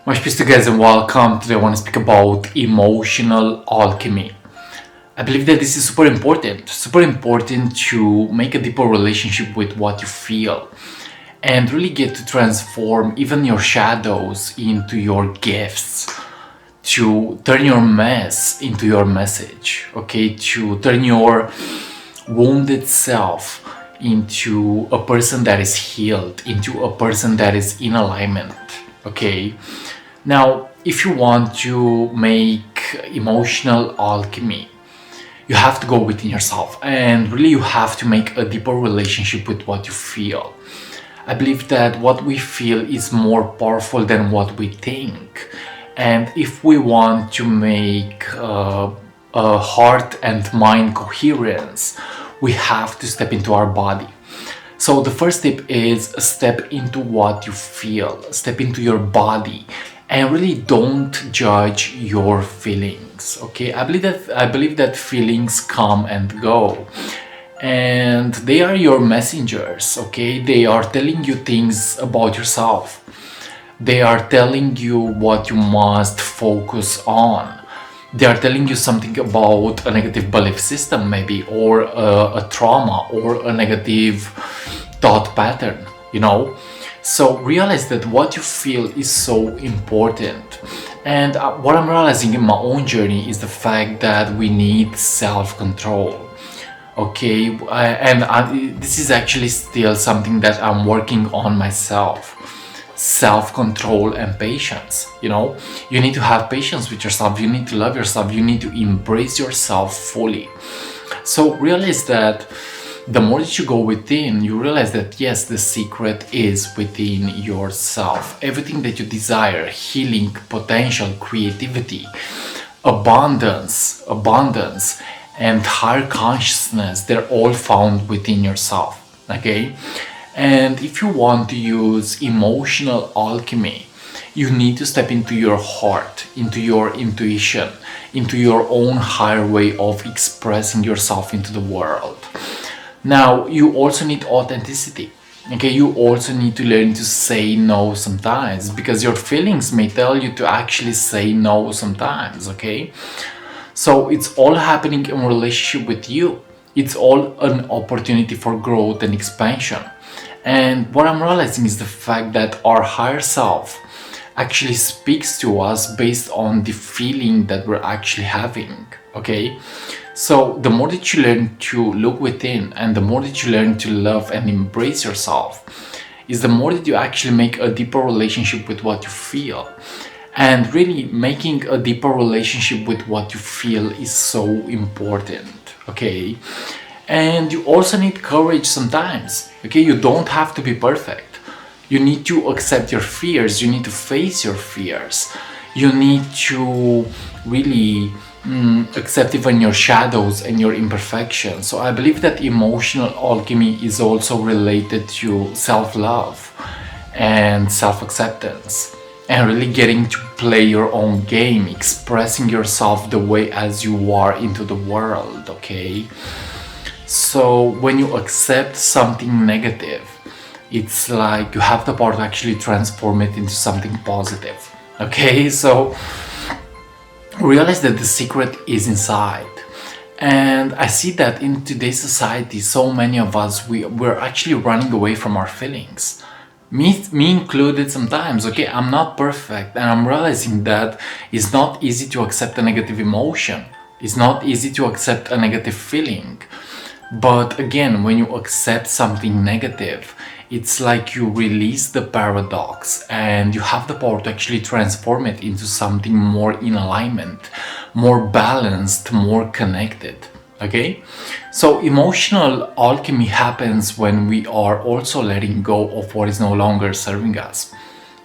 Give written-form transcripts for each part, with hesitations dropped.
Much peace to you guys and welcome. Today I want to speak about emotional alchemy. I believe that this is super important to make a deeper relationship with what you feel and really get to transform even your shadows into your gifts, to turn your mess into your message, okay, to turn your wounded self into a person that is healed, into a person that is in alignment, okay. Now, if you want to make emotional alchemy, you have to go within yourself and really you have to make a deeper relationship with what you feel. I believe that what we feel is more powerful than what we think. And if we want to make a heart and mind coherence, we have to step into our body. So the first step is step into what you feel, step into your body, and really don't judge your feelings. Okay, I believe that feelings come and go, and they are your messengers. Okay, they are telling you things about yourself. They are telling you what you must focus on. They are telling you something about a negative belief system, maybe, or a trauma, or a negative thought pattern, you know. So realize that what you feel is so important. And what I'm realizing in my own journey is the fact that we need self-control. Okay, this is actually still something that I'm working on myself. Self-control and patience. You know, you need to have patience with yourself. You need to love yourself. You need to embrace yourself fully. So realize that the more that you go within, you realize that yes, the secret is within yourself. Everything that you desire, healing, potential, creativity, abundance, and higher consciousness, they're all found within yourself. Okay? And if you want to use emotional alchemy, you need to step into your heart, into your intuition, into your own higher way of expressing yourself into the world. Now, you also need authenticity. Okay, you also need to learn to say no sometimes, because your feelings may tell you to actually say no sometimes. Okay, so it's all happening in relationship with you. It's all an opportunity for growth and expansion. And what I'm realizing is the fact that our higher self actually speaks to us based on the feeling that we're actually having. Okay, so the more that you learn to look within, and the more that you learn to love and embrace yourself, is the more that you actually make a deeper relationship with what you feel. And really making a deeper relationship with what you feel is so important. Okay, and you also need courage sometimes. Okay, you don't have to be perfect. You need to accept your fears. You need to face your fears. You need to really accept even your shadows and your imperfections. So I believe that emotional alchemy is also related to self-love and self-acceptance, and really getting to play your own game, expressing yourself the way as you are into the world. Okay, so when you accept something negative, it's like you have the power to actually transform it into something positive. Okay, so realize that the secret is inside. And I see that in today's society, so many of us, we're actually running away from our feelings. Me included sometimes. Okay, I'm not perfect, and I'm realizing that it's not easy to accept a negative emotion. It's not easy to accept a negative feeling. But again, when you accept something negative, it's like you release the paradox and you have the power to actually transform it into something more in alignment, more balanced, more connected. Okay, so emotional alchemy happens when we are also letting go of what is no longer serving us.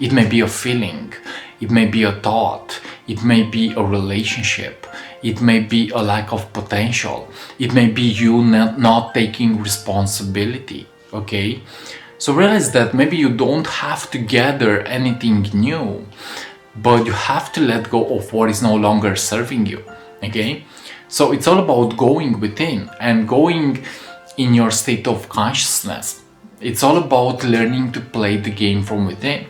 It may be a feeling, it may be a thought, it may be a relationship, it may be a lack of potential, it may be you not taking responsibility. Okay, so realize that maybe you don't have to gather anything new, but you have to let go of what is no longer serving you. Okay, so it's all about going within and going in your state of consciousness. It's all about learning to play the game from within.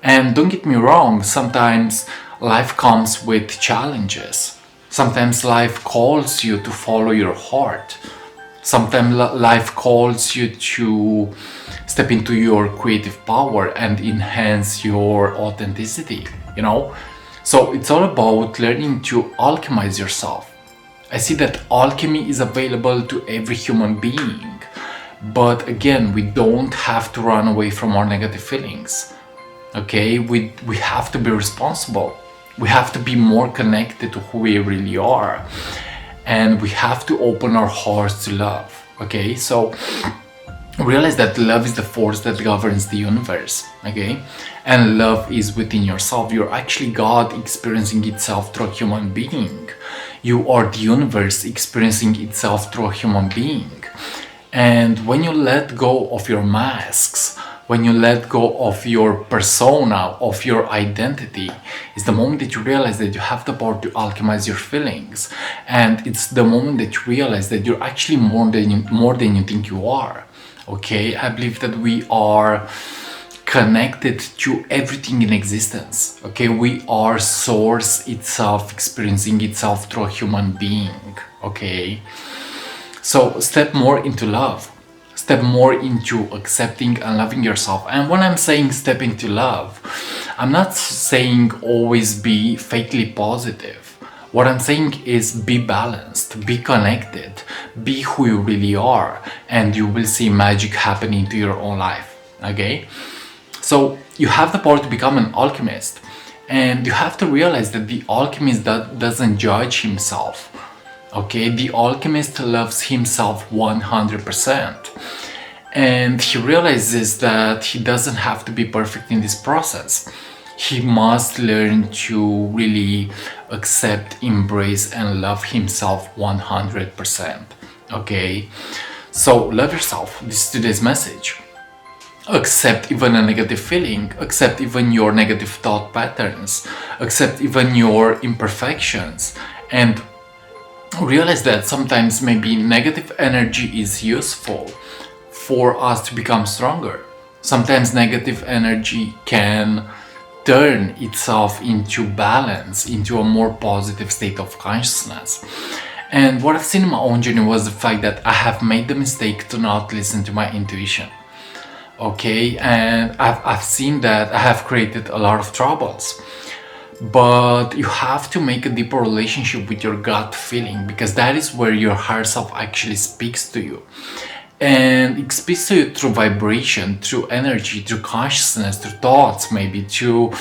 And don't get me wrong, sometimes life comes with challenges. Sometimes life calls you to follow your heart. Sometimes life calls you to step into your creative power and enhance your authenticity, you know? So it's all about learning to alchemize yourself. I see that alchemy is available to every human being. But again, we don't have to run away from our negative feelings. Okay, we have to be responsible. We have to be more connected to who we really are, and we have to open our hearts to love. Okay, so realize that love is the force that governs the universe. Okay, and love is within yourself. You're actually God experiencing itself through a human being. You are the universe experiencing itself through a human being. And when you let go of your masks, when you let go of your persona, of your identity, it's the moment that you realize that you have the power to alchemize your feelings. And it's the moment that you realize that you're actually more than you think you are. Okay, I believe that we are connected to everything in existence. Okay, we are source itself experiencing itself through a human being. Okay, so step more into love. Step more into accepting and loving yourself. And when I'm saying step into love, I'm not saying always be fatally positive. What I'm saying is be balanced, be connected, be who you really are, and you will see magic happening to your own life. Okay? So you have the power to become an alchemist, and you have to realize that the alchemist doesn't judge himself. Okay, the alchemist loves himself 100%, and he realizes that he doesn't have to be perfect in this process. He must learn to really accept, embrace, and love himself 100%. Okay, so love yourself. This is today's message. Accept even a negative feeling, accept even your negative thought patterns, accept even your imperfections, and realize that sometimes maybe negative energy is useful for us to become stronger. Sometimes negative energy can turn itself into balance, into a more positive state of consciousness. And what I've seen in my own journey was the fact that I have made the mistake to not listen to my intuition. Okay, and I've seen that I have created a lot of troubles. But you have to make a deeper relationship with your gut feeling, because that is where your higher self actually speaks to you. And it speaks to you through vibration, through energy, through consciousness, through thoughts, maybe through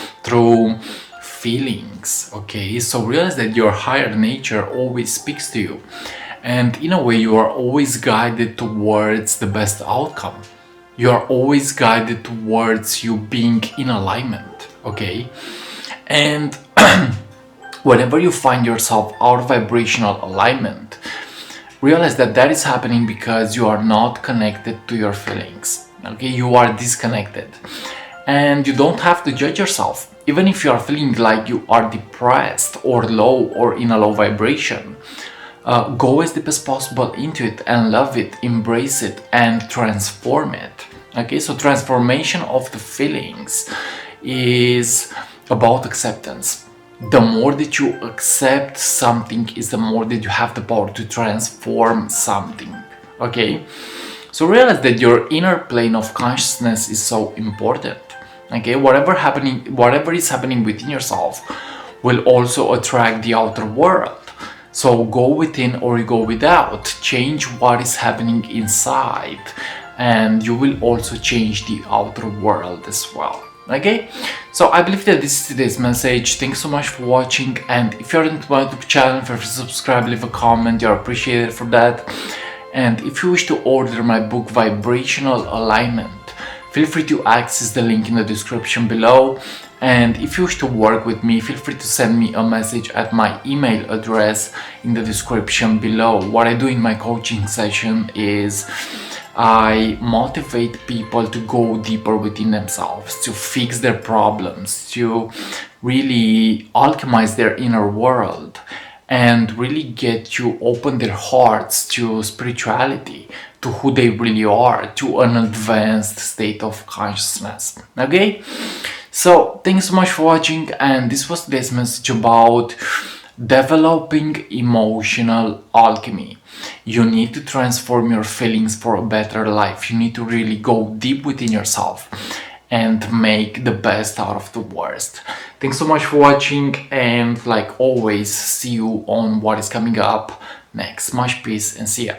feelings. Okay, so realize that your higher nature always speaks to you, and in a way you are always guided towards the best outcome. You are always guided towards you being in alignment. Okay, and whenever you find yourself out of vibrational alignment, realize that that is happening because you are not connected to your feelings. Okay, you are disconnected, and you don't have to judge yourself. Even if you are feeling like you are depressed or low or in a low vibration, go as deep as possible into it and love it, embrace it, and transform it. Okay, so transformation of the feelings is about acceptance. The more that you accept something is the more that you have the power to transform something. Okay, so realize that your inner plane of consciousness is so important. Okay, whatever is happening within yourself will also attract the outer world. So go within or you go without, change what is happening inside, and you will also change the outer world as well. Okay, so I believe that this is today's message. Thanks so much for watching, and if you're into my YouTube channel, feel free to subscribe, leave a comment, you're appreciated for that. And if you wish to order my book Vibrational Alignment, feel free to access the link in the description below. And if you wish to work with me, feel free to send me a message at my email address in the description below. What I do in my coaching session is I motivate people to go deeper within themselves, to fix their problems, to really alchemize their inner world, and really get to open their hearts to spirituality, to who they really are, to an advanced state of consciousness. Okay? So thanks so much for watching, and this was today's message about developing emotional alchemy. You need to transform your feelings for a better life. You need to really go deep within yourself and make the best out of the worst. Thanks so much for watching, and like always, see you on what is coming up next. Much peace and see ya.